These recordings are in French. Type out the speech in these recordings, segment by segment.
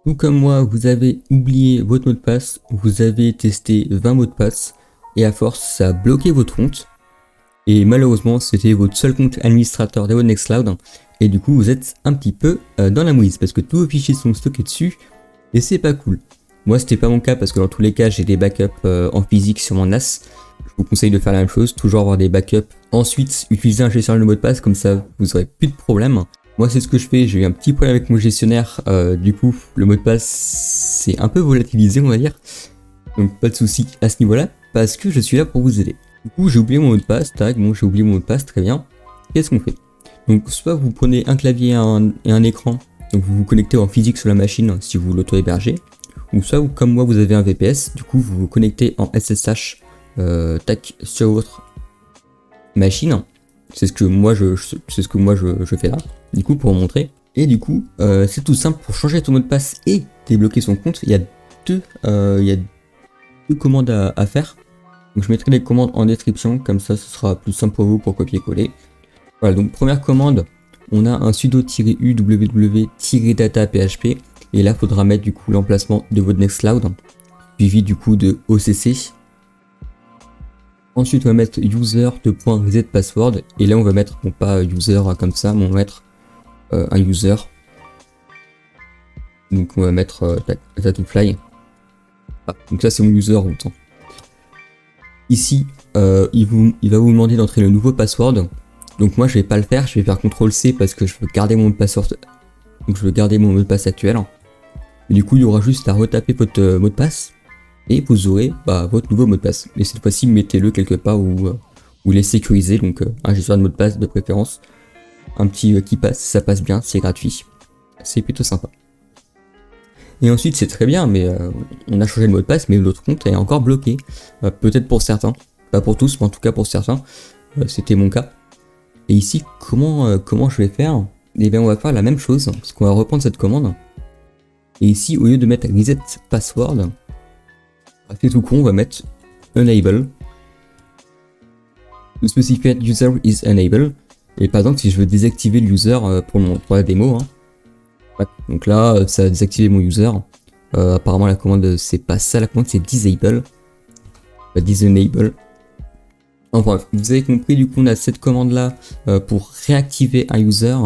Tout comme moi, vous avez oublié votre mot de passe, vous avez testé 20 mots de passe, et à force, ça a bloqué votre compte. Et malheureusement, c'était votre seul compte administrateur de votre Nextcloud, et du coup, vous êtes un petit peu dans la mouise, parce que tous vos fichiers sont stockés dessus, et c'est pas cool. Moi, c'était pas mon cas, parce que dans tous les cas, j'ai des backups en physique sur mon NAS. Je vous conseille de faire la même chose, toujours avoir des backups. Ensuite, utiliser un gestionnaire de mot de passe, comme ça, vous aurez plus de problème. Moi, c'est ce que je fais. J'ai eu un petit problème avec mon gestionnaire. Du coup, le mot de passe, c'est un peu volatilisé, on va dire. Donc, pas de souci à ce niveau-là, parce que je suis là pour vous aider. Du coup, j'ai oublié mon mot de passe. Tac, bon, j'ai oublié mon mot de passe, très bien. Qu'est-ce qu'on fait? Donc, soit vous prenez un clavier et un écran, donc vous vous connectez en physique sur la machine si vous l'auto-hébergez. Ou soit, comme moi, vous avez un VPS, du coup, vous vous connectez en SSH, tac, sur votre machine. C'est ce que moi je fais là, du coup, pour vous montrer. Et du coup, c'est tout simple. Pour changer ton mot de passe et débloquer son compte, il y a deux commandes à faire. Donc je mettrai les commandes en description, comme ça ce sera plus simple pour vous pour copier-coller. Voilà, donc première commande, on a un sudo-u www-data.php, et là il faudra mettre du coup l'emplacement de votre Nextcloud, suivi du coup de OCC. Ensuite on va mettre user.resetPassword, et là on va mettre, bon pas user comme ça, mais on va mettre un user. Donc on va mettre Tatufly. Ah, donc là c'est mon user root. Ici il va vous demander d'entrer le nouveau password. Donc moi je vais pas le faire, je vais faire CTRL-C parce que je veux garder mon mot de passe. Donc je veux garder mon mot de passe actuel. Et du coup il y aura juste à retaper votre mot de passe et vous aurez votre nouveau mot de passe. Et cette fois-ci mettez-le quelque part où vous les sécurisez. Donc un gestionnaire de mot de passe de préférence. Un petit qui passe, ça passe bien, c'est gratuit. C'est plutôt sympa. Et ensuite c'est très bien, mais on a changé le mot de passe, mais notre compte est encore bloqué. Peut-être pour certains, pas pour tous, mais en tout cas pour certains, c'était mon cas. Et ici, comment je vais faire? Eh bien on va faire la même chose, parce qu'on va reprendre cette commande. Et ici, au lieu de mettre reset password, c'est tout con, on va mettre enable. The specified user is enable. Et par exemple, si je veux désactiver le user pour la démo, donc là, ça a désactivé mon user. Apparemment, la commande, c'est pas ça, la commande, c'est disable. Disenable. Enfin bref, vous avez compris, du coup, on a cette commande-là pour réactiver un user.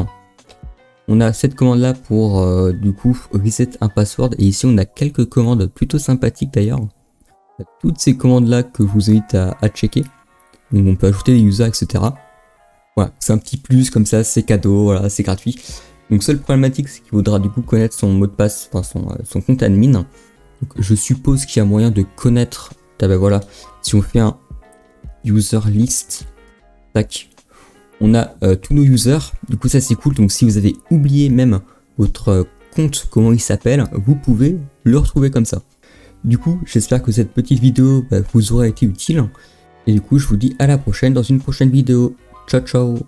On a cette commande-là pour, du coup, reset un password. Et ici, on a quelques commandes plutôt sympathiques d'ailleurs. Toutes ces commandes-là que je vous invite à checker. Donc, on peut ajouter des users, etc. Voilà, c'est un petit plus comme ça, c'est cadeau, voilà, c'est gratuit. Donc seule problématique, c'est qu'il faudra du coup connaître son mot de passe, enfin son compte admin. Donc, je suppose qu'il y a moyen de connaître, voilà, si on fait un user list, tac, on a tous nos users, du coup ça c'est cool. Donc si vous avez oublié même votre compte, comment il s'appelle, vous pouvez le retrouver comme ça. Du coup, j'espère que cette petite vidéo vous aura été utile. Et du coup, je vous dis à la prochaine dans une prochaine vidéo. Ciao ciao.